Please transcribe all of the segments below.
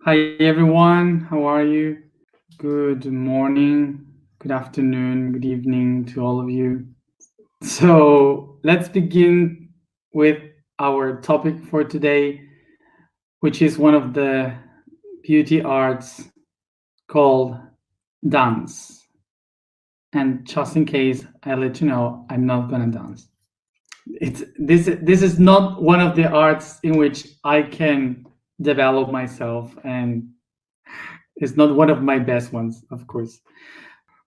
Hi everyone, how are you? Good morning, good afternoon, good evening to all of you. So let's begin with our topic for today, which is one of the beauty arts called dance. And just in case I let you know, I'm not gonna dance. This is not one of the arts in which I can develop myself, and it's not one of my best ones, of course.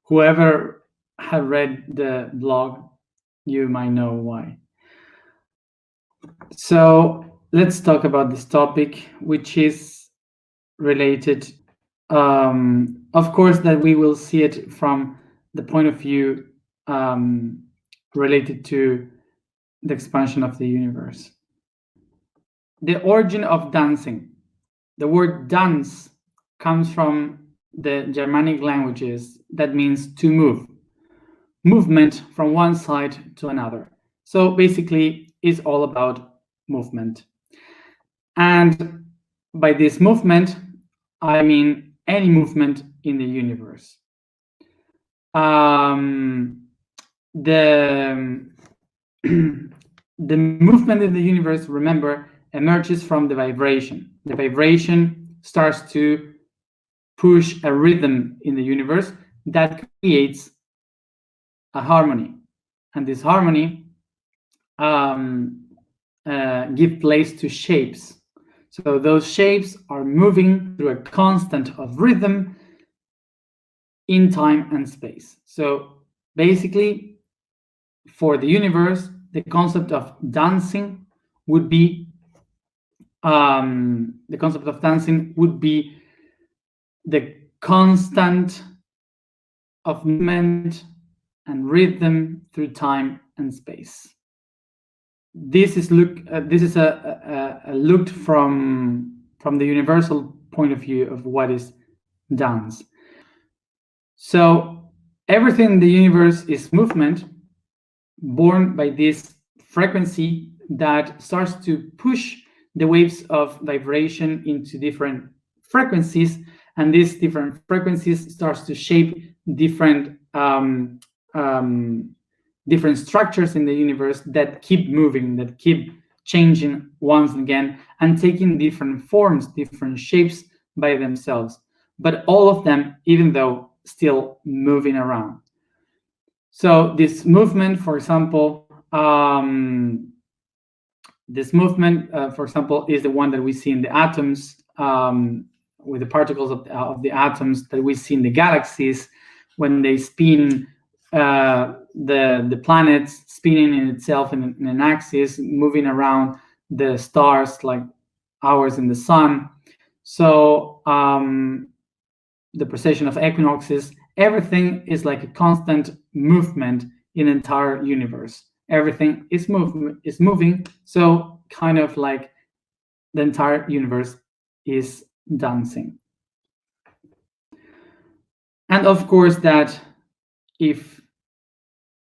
Whoever have read the blog, you might know why. So let's talk about this topic, which is related, of course, that we will see it from the point of view related to the expansion of the universe. The origin of dancing. The word dance comes from the Germanic languages that means to move, movement from one side to another. So basically, it's all about movement. And by this movement, I mean any movement in the universe. The the movement in the universe, remember, emerges from the vibration. The vibration starts to push a rhythm in the universe that creates a harmony, and this harmony give place to shapes. So those shapes are moving through a constant of rhythm in time and space. So basically, for the universe, the concept of dancing would be the constant of movement and rhythm through time and space. This is looked from the universal point of view of what is dance. So everything in the universe is movement born by this frequency that starts to push the waves of vibration into different frequencies, and these different frequencies starts to shape different different structures in the universe that keep moving, that keep changing once again and taking different forms, different shapes by themselves, but all of them, even though still moving around. So this movement, for example, is the one that we see in the atoms, with the particles of the atoms that we see in the galaxies when they spin, the planets spinning in itself in an axis, moving around the stars like ours in the sun. So the precession of equinoxes, everything is like a constant movement in the entire universe. Everything is moving, so kind of like the entire universe is dancing. And of course that if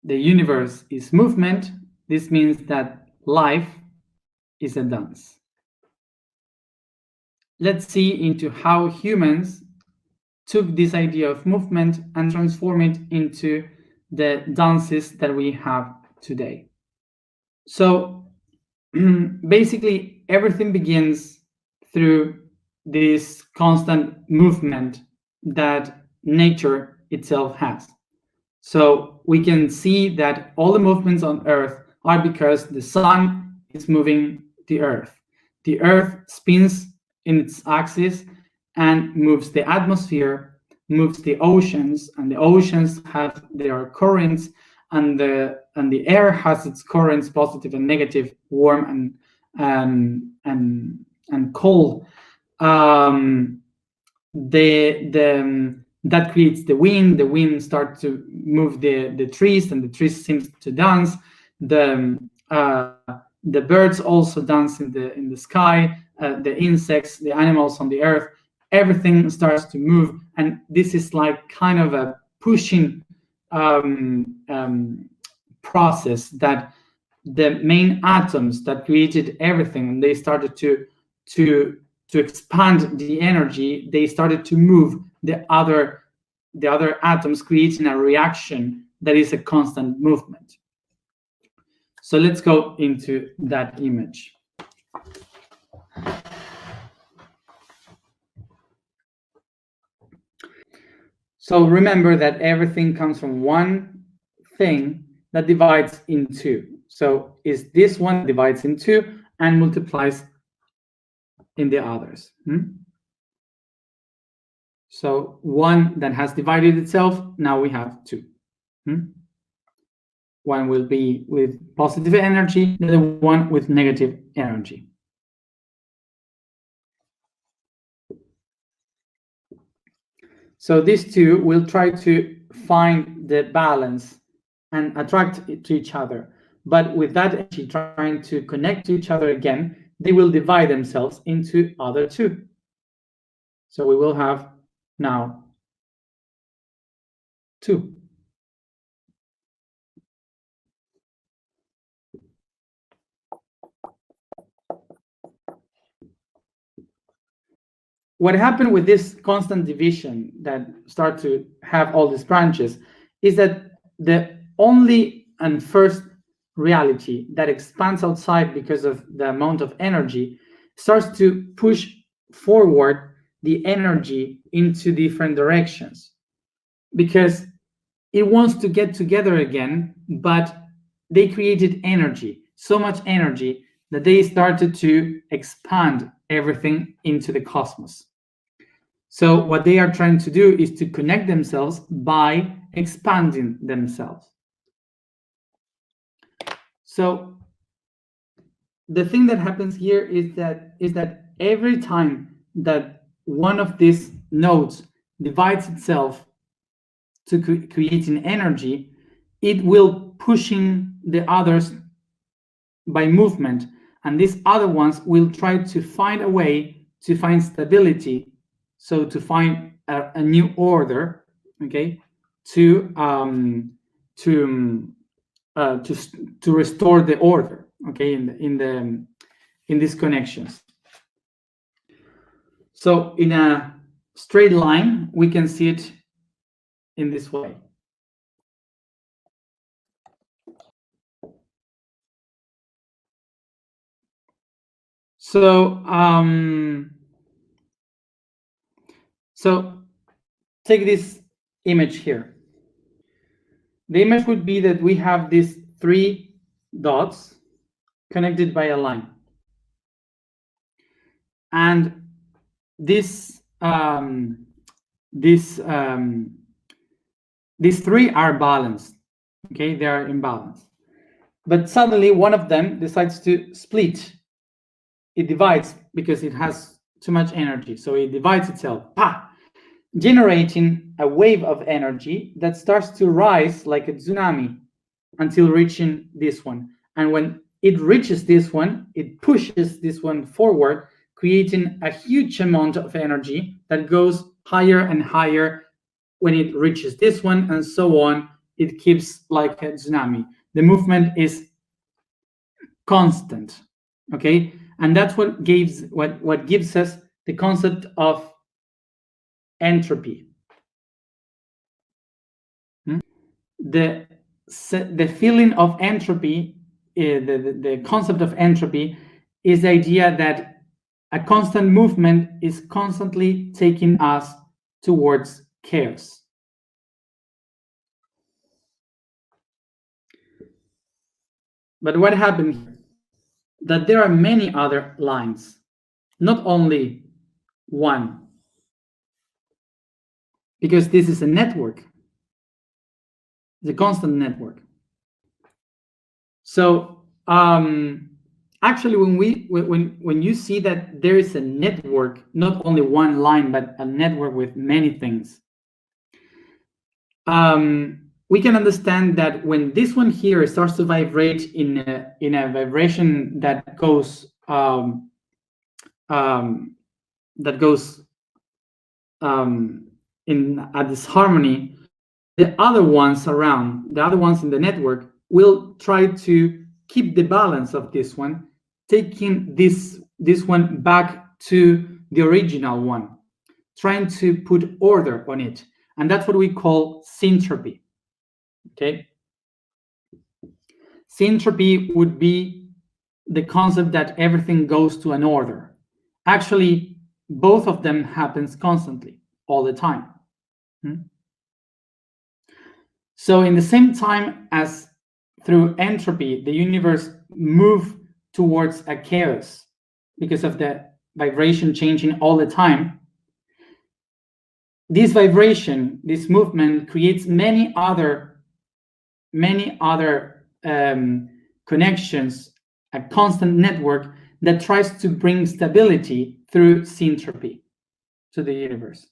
the universe is movement, this means that life is a dance. Let's see into how humans took this idea of movement and transformed it into the dances that we have today. So basically, everything begins through this constant movement that nature itself has. So we can see that all the movements on Earth are because the sun is moving the Earth. The Earth spins in its axis and moves the atmosphere, moves the oceans, and the oceans have their currents, and the air has its currents, positive and negative, warm and cold. That creates the wind. The wind starts to move the trees, and the trees seems to dance. The birds also dance in the sky. The insects, the animals on the earth, everything starts to move, and this is like kind of a pushing process that the main atoms that created everything, they started to expand the energy, they started to move the other atoms, creating a reaction that is a constant movement. So let's go into that image. So remember that everything comes from one thing that divides in two. So is this one divides in two and multiplies in the others. So one that has divided itself, now we have two. One will be with positive energy, the other one with negative energy. So these two will try to find the balance and attract to each other. But with that energy trying to connect to each other again, they will divide themselves into other two. So we will have now two. What happened with this constant division that start to have all these branches is that the only and first reality that expands outside because of the amount of energy starts to push forward the energy into different directions, because it wants to get together again, but they created energy, so much energy that they started to expand everything into the cosmos. So what they are trying to do is to connect themselves by expanding themselves. So the thing that happens here is that every time that one of these nodes divides itself to creating energy, it will pushing the others by movement, and these other ones will try to find a way to find stability, so to find a new order, okay, to restore the order, okay, in these connections. So in a straight line, we can see it in this way. So so take this image here. The image would be that we have these three dots connected by a line, and these three are balanced, okay, they are in balance, but suddenly one of them decides to split. It divides because it has too much energy, so it divides itself, generating a wave of energy that starts to rise like a tsunami until reaching this one. And when it reaches this one, it pushes this one forward, creating a huge amount of energy that goes higher and higher when it reaches this one, and so on. It keeps like a tsunami. The movement is constant, okay? And that's what gives us the concept of entropy. The feeling of entropy, the concept of entropy, is the idea that a constant movement is constantly taking us towards chaos. But what happened here? That there are many other lines, not only one, because this is a network, the constant network. So actually, when you see that there is a network, not only one line, but a network with many things, we can understand that when this one here starts to vibrate in a vibration that goes in a disharmony, the other ones in the network will try to keep the balance of this one, taking this one back to the original one, trying to put order on it. And that's what we call syntropy. Okay? Syntropy would be the concept that everything goes to an order. Actually, both of them happens constantly, all the time. So in the same time as through entropy, the universe moves towards a chaos because of the vibration changing all the time. This vibration, this movement creates many other connections, a constant network that tries to bring stability through syntropy to the universe.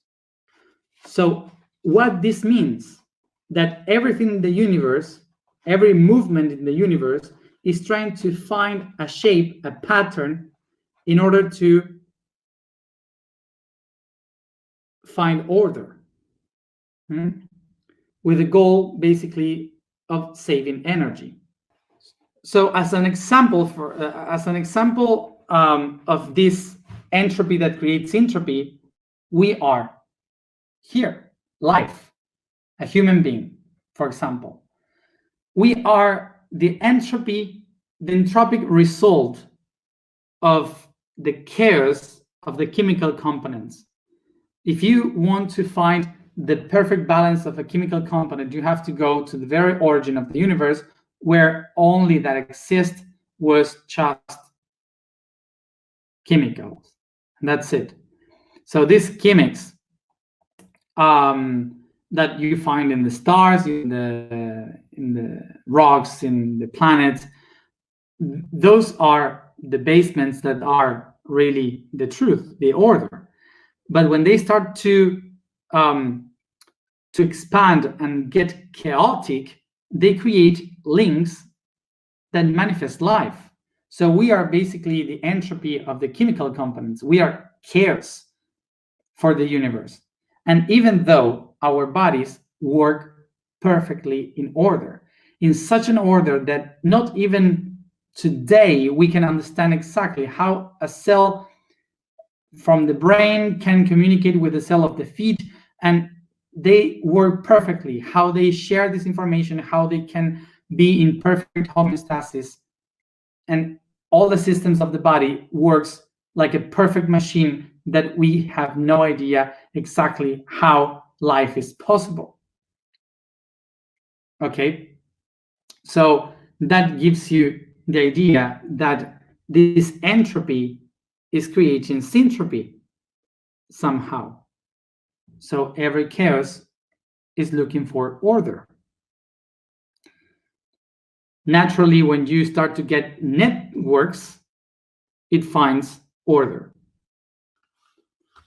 So what this means, that everything in the universe, every movement in the universe is trying to find a shape, a pattern, in order to find order, with the goal basically of saving energy. So as an example of this entropy that creates entropy, we are here, life, a human being, for example. We are the entropic result of the chaos of the chemical components. If you want to find the perfect balance of a chemical component, you have to go to the very origin of the universe, where only that exists was just chemicals. And that's it. So these chemics that you find in the stars, in the rocks, in the planets, those are the basements that are really the truth, the order. But when they start to expand and get chaotic, they create links that manifest life. So we are basically the entropy of the chemical components. We are chaos for the universe. And even though our bodies work perfectly in order, in such an order that not even today we can understand exactly how a cell from the brain can communicate with the cell of the feet, and they work perfectly, how they share this information, how they can be in perfect homeostasis, and all the systems of the body works like a perfect machine that we have no idea exactly how life is possible. Okay, so that gives you the idea that this entropy is creating syntropy somehow. So every chaos is looking for order. Naturally, when you start to get networks, it finds order.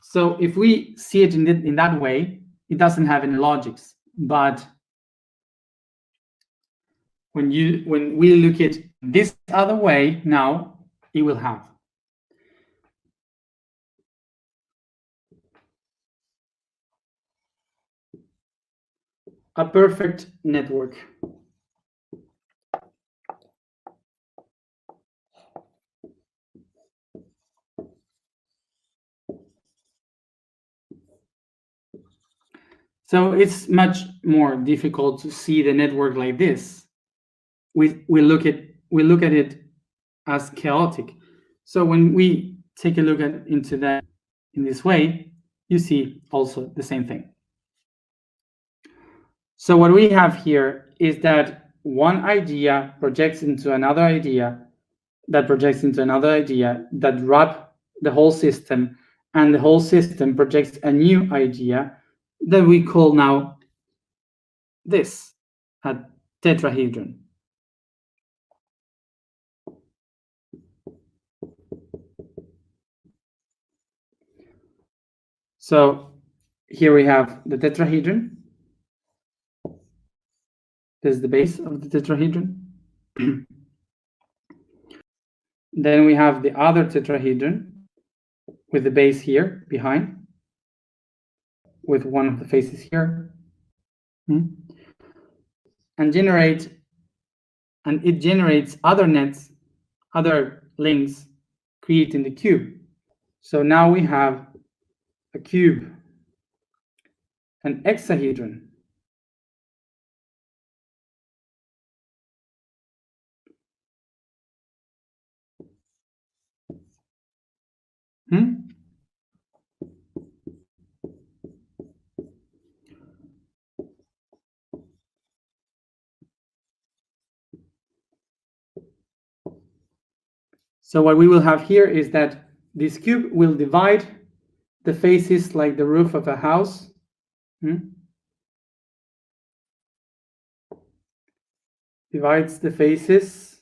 So if we see it in that way, it doesn't have any logics. But when we look at this other way now, it will have. A perfect network. So it's much more difficult to see the network like this. We look at it as chaotic. So when we take a look into that in this way, you see also the same thing. So what we have here is that one idea projects into another idea, that projects into another idea, that wrap the whole system, and the whole system projects a new idea that we call now this, a tetrahedron. So here we have the tetrahedron. This is the base of the tetrahedron. Then we have the other tetrahedron with the base here behind, with one of the faces here, and it generates other nets, other links, creating the cube. So now we have a cube, an hexahedron, So what we will have here is that this cube will divide the faces like the roof of a house. Divides the faces.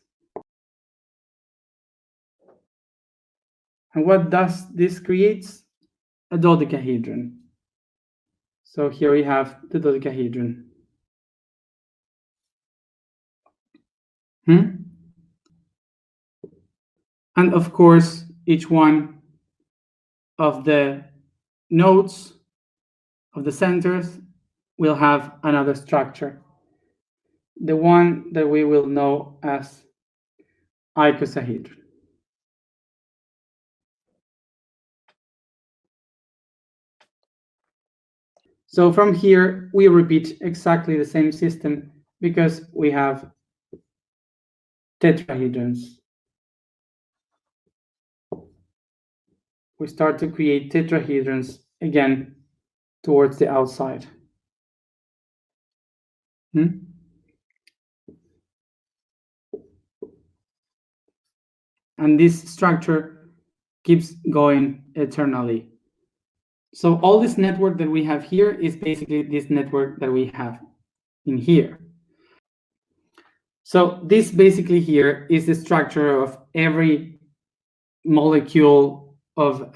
And what does this creates? A dodecahedron. So here we have the dodecahedron. And of course, each one of the nodes of the centers will have another structure. The one that we will know as icosahedron. So from here, we repeat exactly the same system because we have tetrahedrons. We start to create tetrahedrons again towards the outside. And this structure keeps going eternally. So all this network that we have here is basically this network that we have in here. So this basically here is the structure of every molecule of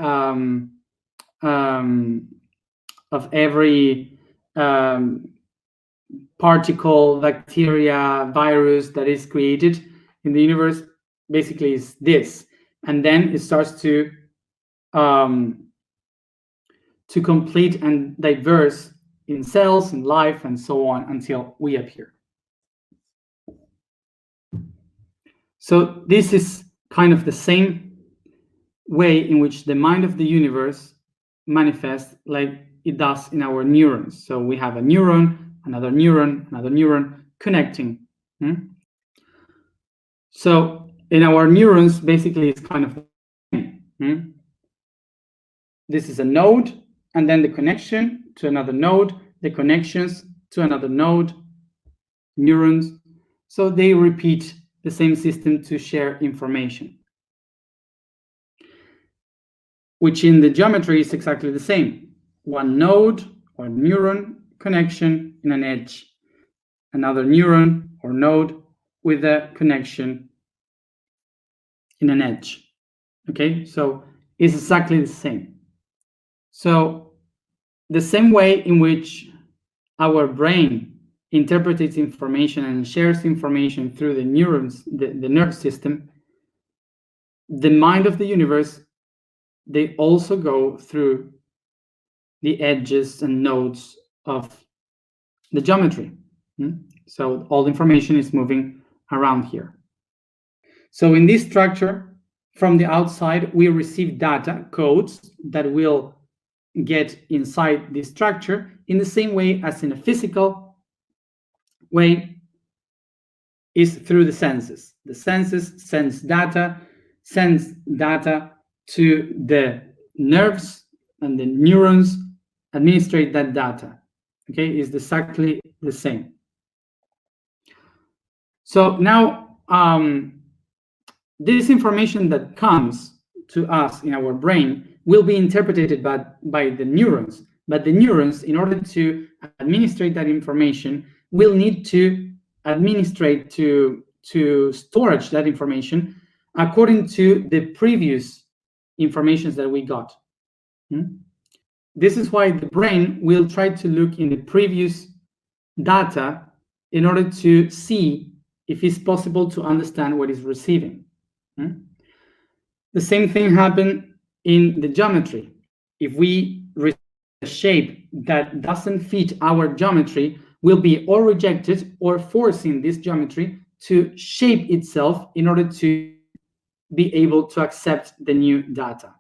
every particle, bacteria, virus that is created in the universe. Basically is this, and then it starts to complete and diverse in cells and life and so on until we appear. So this is kind of the same way in which the mind of the universe manifests like it does in our neurons. So we have a neuron, another neuron connecting. So in our neurons, basically it's kind of the same. This is a node, and then the connection to another node, the connections to another node, neurons. So they repeat the same system to share information, which in the geometry is exactly the same. One node or neuron connection in an edge, another neuron or node with a connection in an edge. Okay, so it's exactly the same. So the same way in which our brain interprets information and shares information through the neurons, the nerve system, the mind of the universe, they also go through the edges and nodes of the geometry. So all the information is moving around here. So in this structure, from the outside, we receive data, codes that will get inside this structure in the same way as in a physical way is through the senses. The senses sends data to the nerves, and the neurons administrate that data. Okay, is exactly the same. So now this information that comes to us in our brain will be interpreted by the neurons, but the neurons, in order to administrate that information, will need to administrate to storage that information according to the previous information that we got. This is why the brain will try to look in the previous data in order to see if it's possible to understand what it's receiving. The same thing happened in the geometry. If we receive a shape that doesn't fit our geometry, will be or rejected or forcing this geometry to shape itself in order to be able to accept the new data.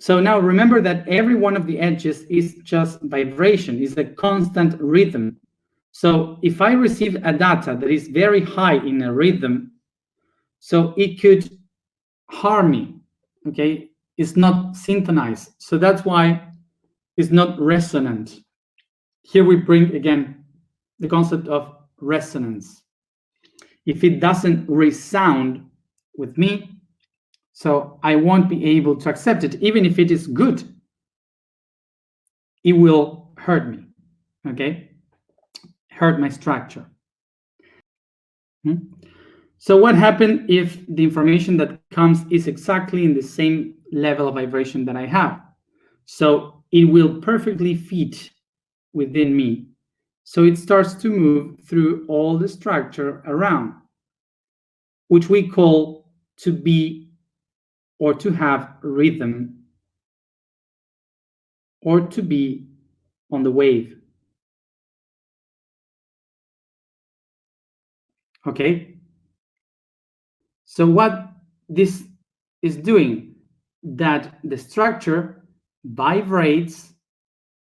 So now remember that every one of the edges is just vibration, is a constant rhythm. So if I receive a data that is very high in a rhythm, so it could harm me, okay? It's not synchronized. So that's why it's not resonant. Here we bring again the concept of resonance. If it doesn't resound with me, so I won't be able to accept it. Even if it is good, it will hurt me, okay? Hurt my structure. So what happens if the information that comes is exactly in the same level of vibration that I have? So it will perfectly fit within me. So it starts to move through all the structure around, which we call to be or to have rhythm, or to be on the wave. Okay? So what this is doing, that the structure vibrates,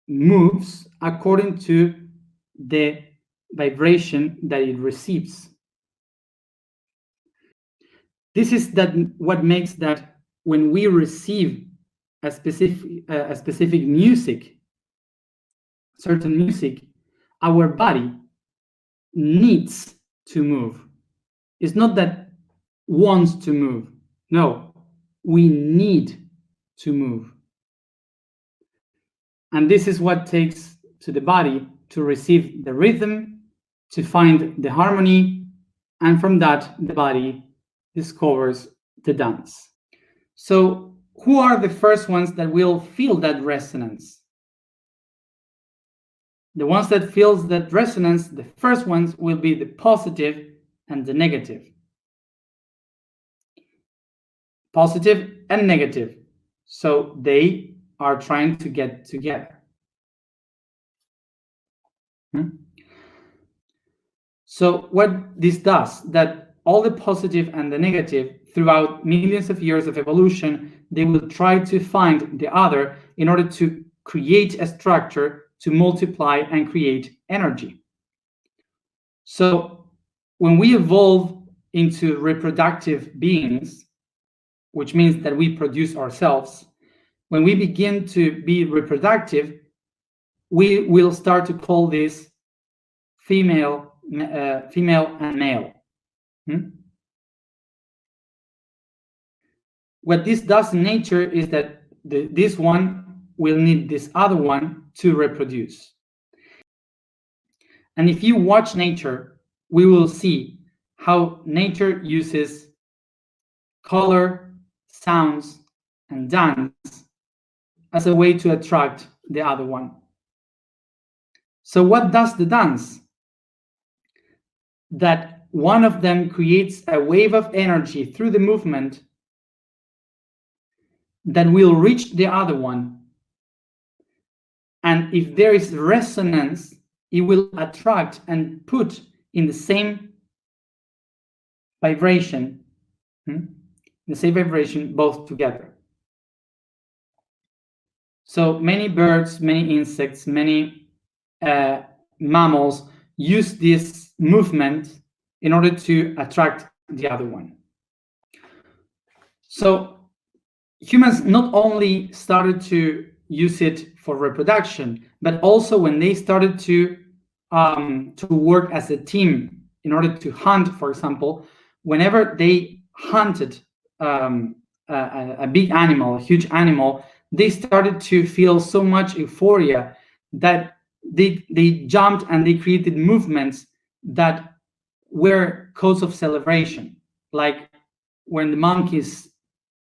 moves according to the vibration that it receives. This is what makes that when we receive a specific music, certain music, our body needs to move. It's not that wants to move. No, we need to move. And this is what takes to the body to receive the rhythm, to find the harmony, and from that, the body discovers the dance. So who are the first ones that will feel that resonance? The ones that feels that resonance, the first ones will be the positive and the negative. Positive and negative. So they are trying to get together. So what this does, that all the positive and the negative throughout millions of years of evolution, they will try to find the other in order to create a structure to multiply and create energy. So when we evolve into reproductive beings, which means that we produce ourselves, when we begin to be reproductive, we will start to call this female and male. What this does in nature is that this one will need this other one to reproduce. And if you watch nature, we will see how nature uses color, sounds, and dance as a way to attract the other one. So what does the dance? That one of them creates a wave of energy through the movement that will reach the other one. And if there is resonance, it will attract and put in the same vibration, both together. So many birds, many insects, many mammals use this movement in order to attract the other one. So humans not only started to use it for reproduction, but also when they started to work as a team in order to hunt, for example, whenever they hunted a big animal, a huge animal, they started to feel so much euphoria that they jumped and they created movements that were cause of celebration, like when the monkeys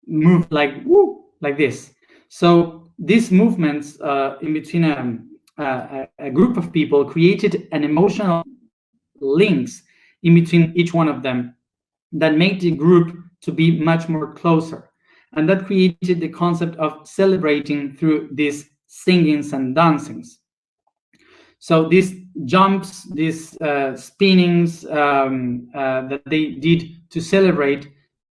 move like woo, like this. So these movements in between a group of people created an emotional links in between each one of them that made the group to be much more closer. And that created the concept of celebrating through these singings and dancings. So these jumps, these spinnings that they did to celebrate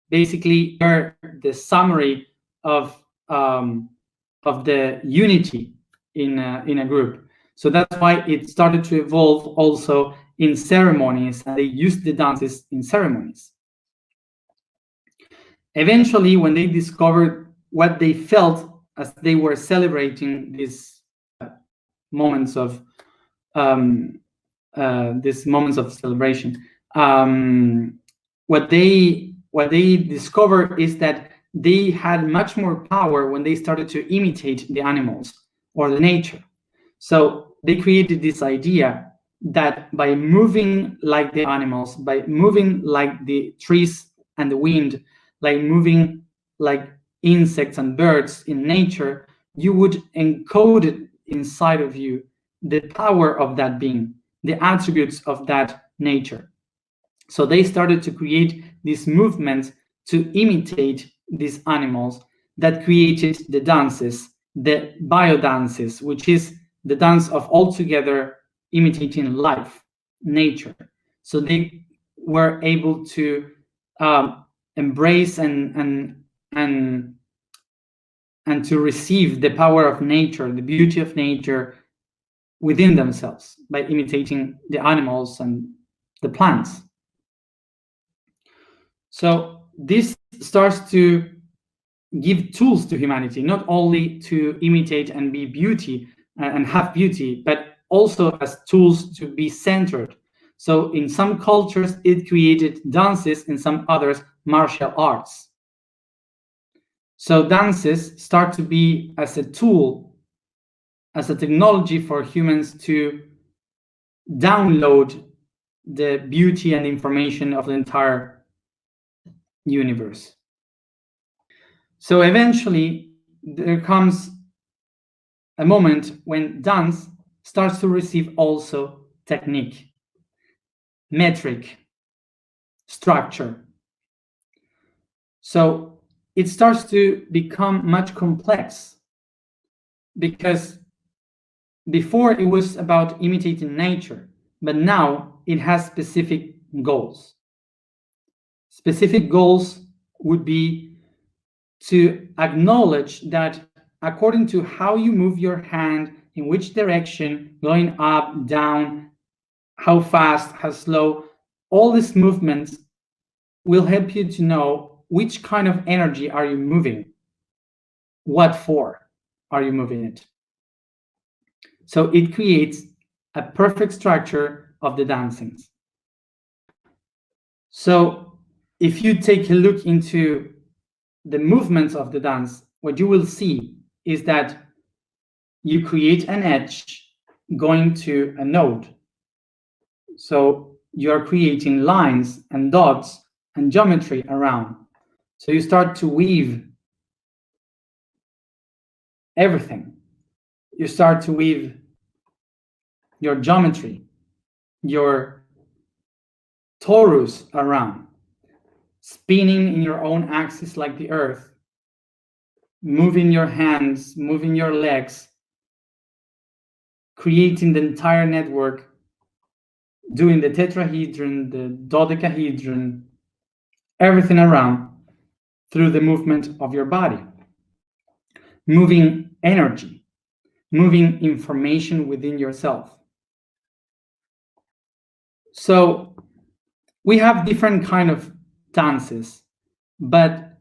basically are the summary of the unity in a group. So that's why it started to evolve also in ceremonies, and they used the dances in ceremonies. Eventually, when they discovered what they felt as they were celebrating these moments of celebration, what they discovered is that they had much more power when they started to imitate the animals or the nature. So they created this idea that by moving like the animals, by moving like the trees and the wind, like moving like insects and birds in nature, you would encode it inside of you the power of that being, the attributes of that nature. So they started to create these movements to imitate these animals that created the dances, the biodances, which is the dance of all together imitating life, nature. So they were able to embrace and to receive the power of nature, the beauty of nature within themselves by imitating the animals and the plants. So this starts to give tools to humanity, not only to imitate and be beauty and have beauty, but also as tools to be centered. So in some cultures, it created dances, in some others, martial arts. So dances start to be as a tool, as a technology for humans to download the beauty and information of the entire universe. So eventually, there comes a moment when dance starts to receive also technique, metric, structure. So it starts to become much complex, because before it was about imitating nature, but now it has specific goals. Specific goals would be to acknowledge that according to how you move your hand, in which direction, going up, down, how fast, how slow, all these movements will help you to know which kind of energy are you moving, what for are you moving it. So it creates a perfect structure of the dancings. So if you take a look into the movements of the dance, what you will see is that you create an edge going to a node. So you're creating lines and dots and geometry around. So you start to weave everything. You start to weave your geometry, your torus around, spinning in your own axis like the earth, moving your hands, moving your legs, creating the entire network, doing the tetrahedron, the dodecahedron, everything around through the movement of your body. Moving energy, moving information within yourself. So we have different kind of dances, but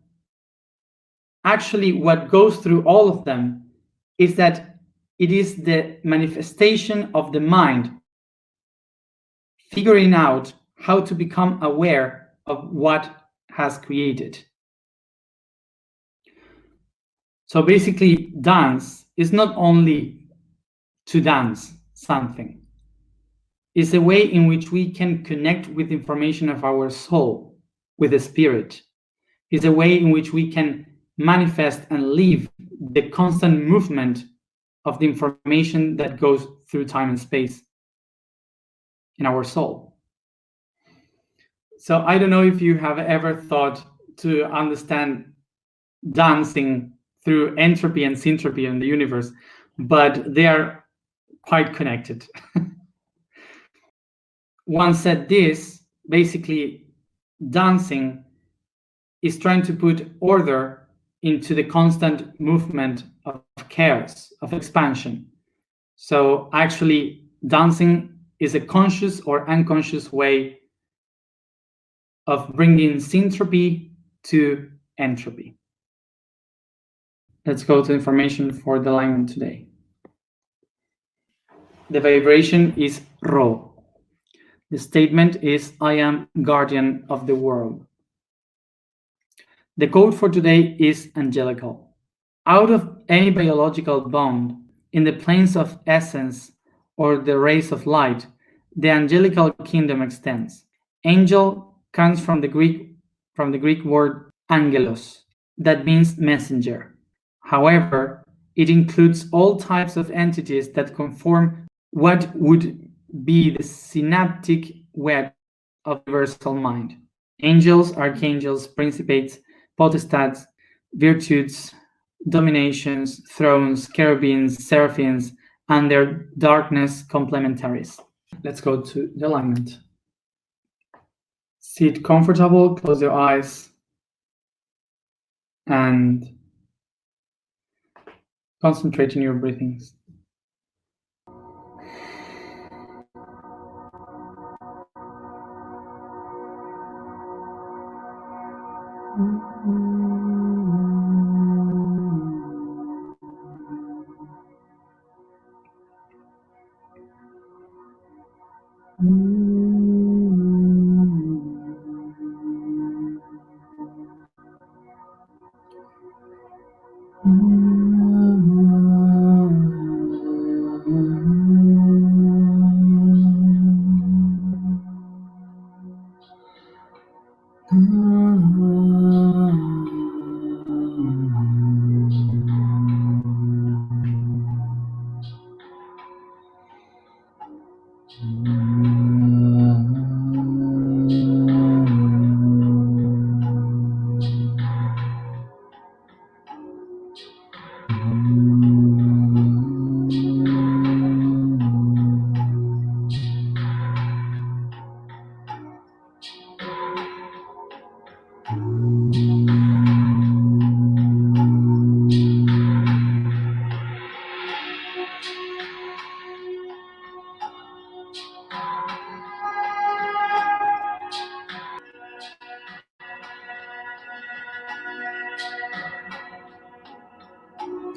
actually what goes through all of them is that it is the manifestation of the mind figuring out how to become aware of what has created. So basically, dance is not only to dance something. It's a way in which we can connect with information of our soul, with the spirit. It's a way in which we can manifest and live the constant movement of the information that goes through time and space in our soul. So I don't know if you have ever thought to understand dancing through entropy and syntropy in the universe, but they are quite connected. One said this, basically dancing is trying to put order into the constant movement of chaos, of expansion. So actually, dancing is a conscious or unconscious way of bringing syntropy to entropy. Let's go to information for the alignment today. The vibration is Rho. The statement is, I am guardian of the world. The code for today is angelical. Out of any biological bond, in the planes of essence or the rays of light, the angelical kingdom extends. Angel comes from the Greek word angelos, that means messenger. However, it includes all types of entities that conform what would be the synaptic web of universal mind. Angels, archangels, principates, potestats, virtudes, dominations, thrones, cherubims, seraphims, and their darkness complementaries. Let's go to the alignment. Sit comfortable, close your eyes, and concentrate on your breathings.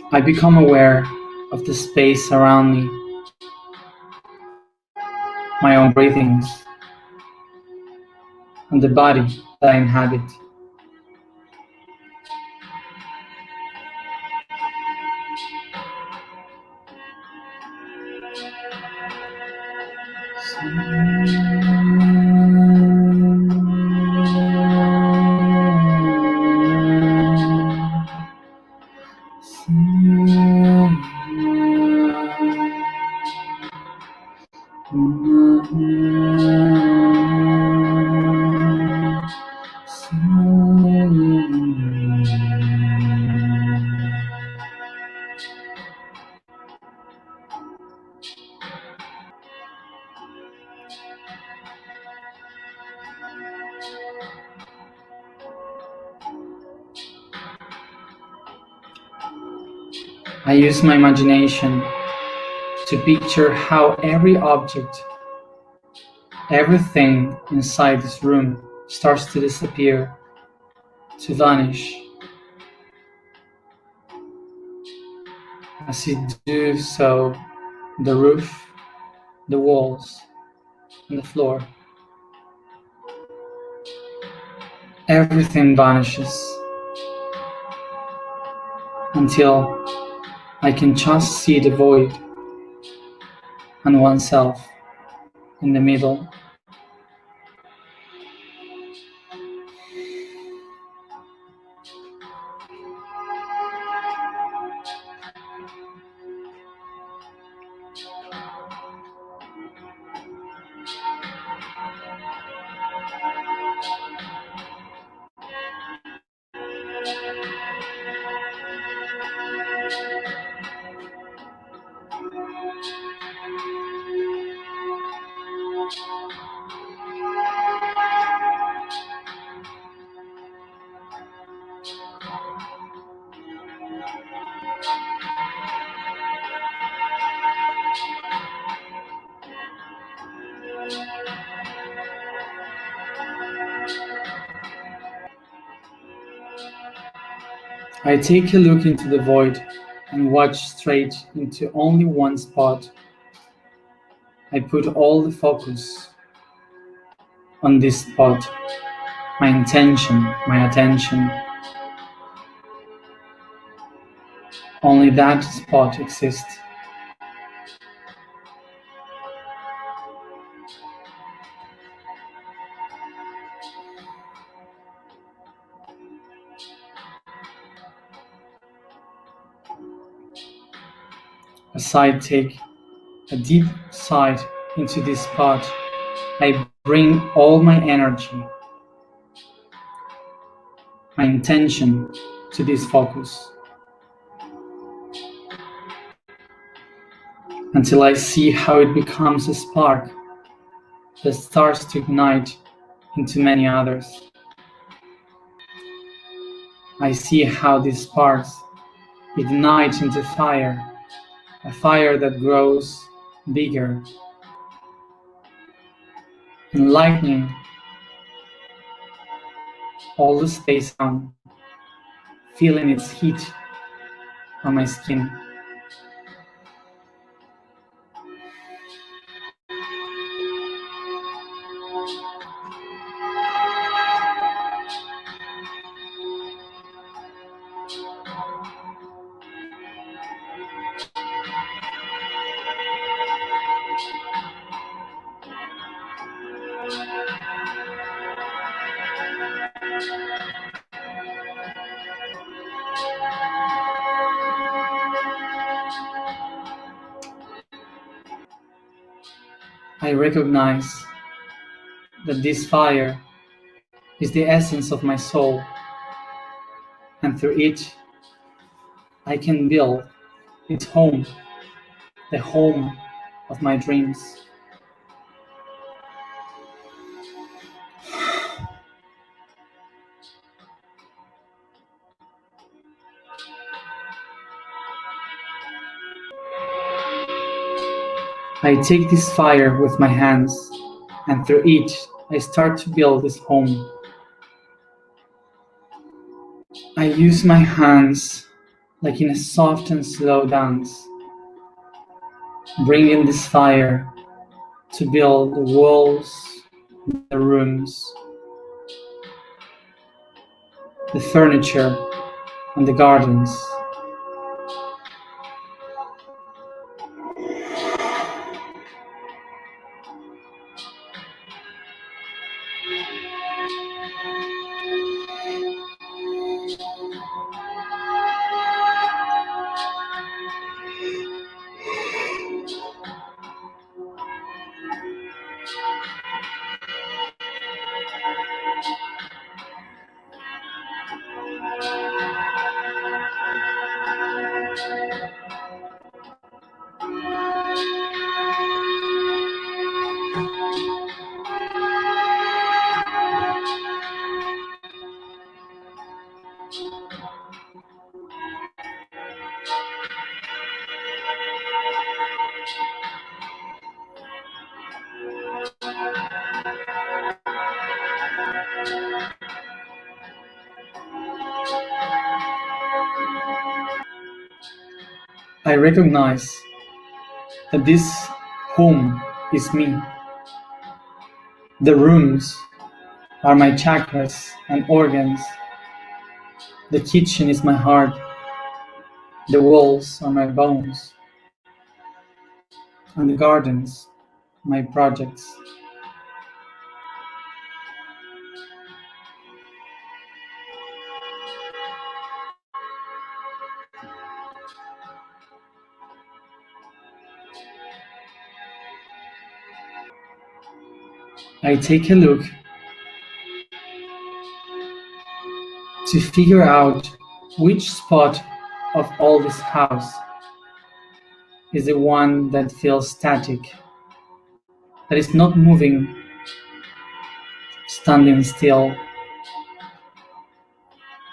I become aware of the space around me, my own breathings, and the body that I inhabit. I use my imagination to picture how every object, everything inside this room starts to disappear, to vanish. As you do so, the roof, the walls, and the floor, everything vanishes until I can just see the void and oneself in the middle. I take a look into the void and watch straight into only one spot. I put all the focus on this spot, my intention, my attention. Only that spot exists. As I take a deep sigh into this spot, I bring all my energy, my intention to this focus until I see how it becomes a spark that starts to ignite into many others. I see how these sparks ignite into fire, a fire that grows bigger, enlightening all the space around, feeling its heat on my skin. I recognize that this fire is the essence of my soul, and through it I can build its home, the home of my dreams. I take this fire with my hands, and through it I start to build this home. I use my hands like in a soft and slow dance, bringing this fire to build the walls, the rooms, the furniture, and the gardens. I recognize that this home is me. The rooms are my chakras and organs. The kitchen is my heart. The walls are my bones. And the gardens, my projects. I take a look to figure out which spot of all this house is the one that feels static, that is not moving, standing still,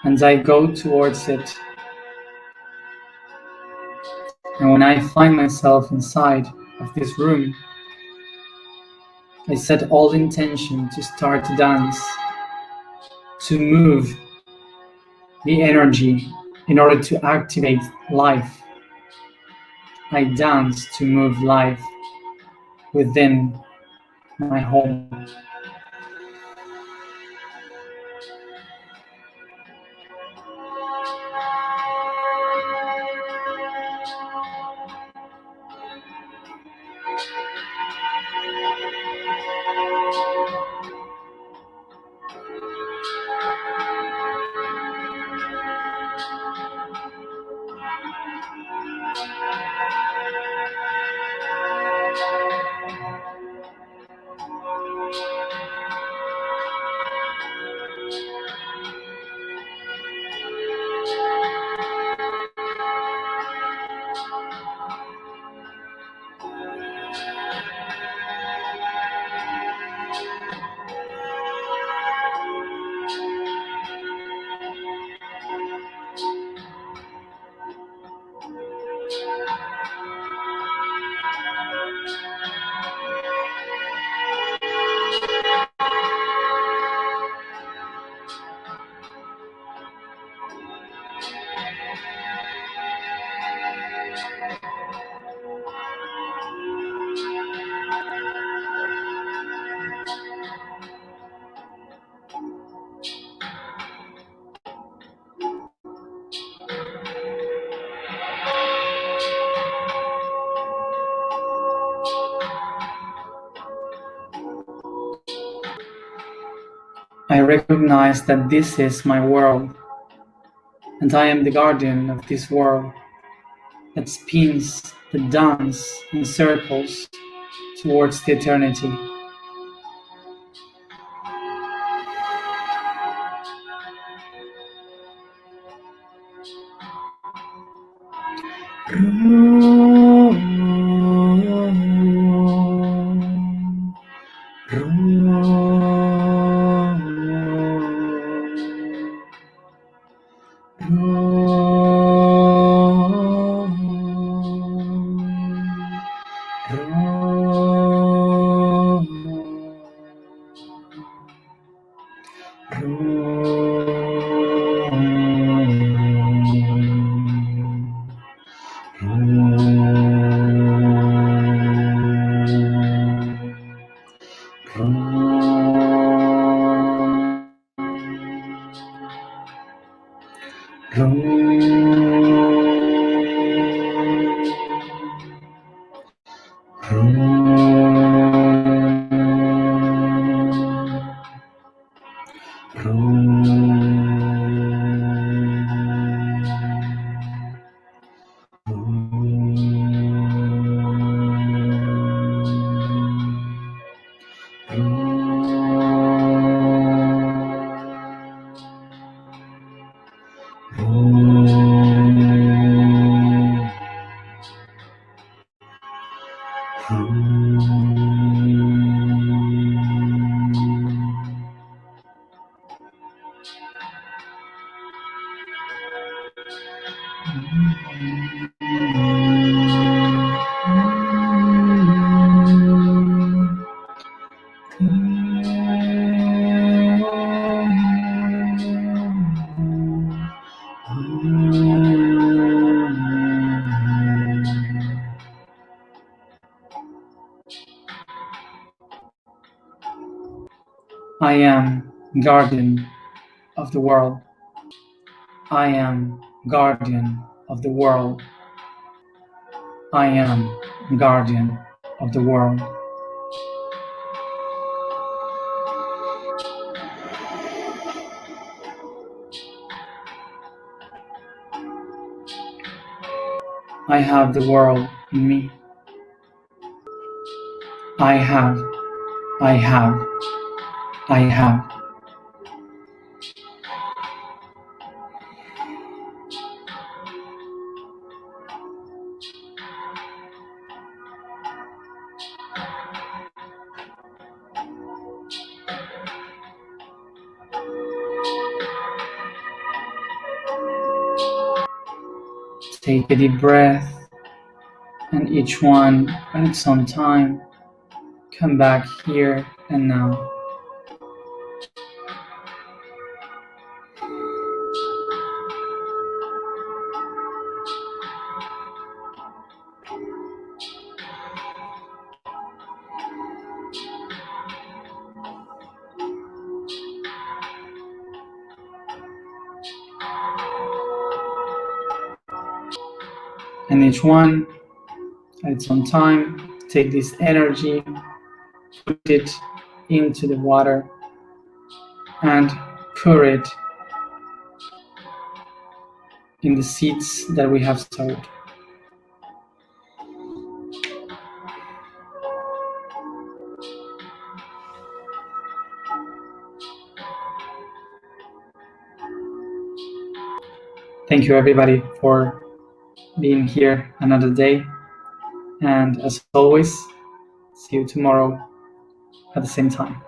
and I go towards it. And when I find myself inside of this room, I set all the intention to start to dance, to move the energy in order to activate life. I dance to move life within my home. I recognize that this is my world, and I am the guardian of this world that spins, that dances in circles towards the eternity. I am guardian of the world. I am guardian of the world. I am guardian of the world. I have the world in me. I have, I have, I have. Take a deep breath, and each one at its own time, come back here and now. And each one at its own time, take this energy, put it into the water, and pour it in the seeds that we have sowed. Thank you, everybody, for being here another day. And as always, see you tomorrow at the same time.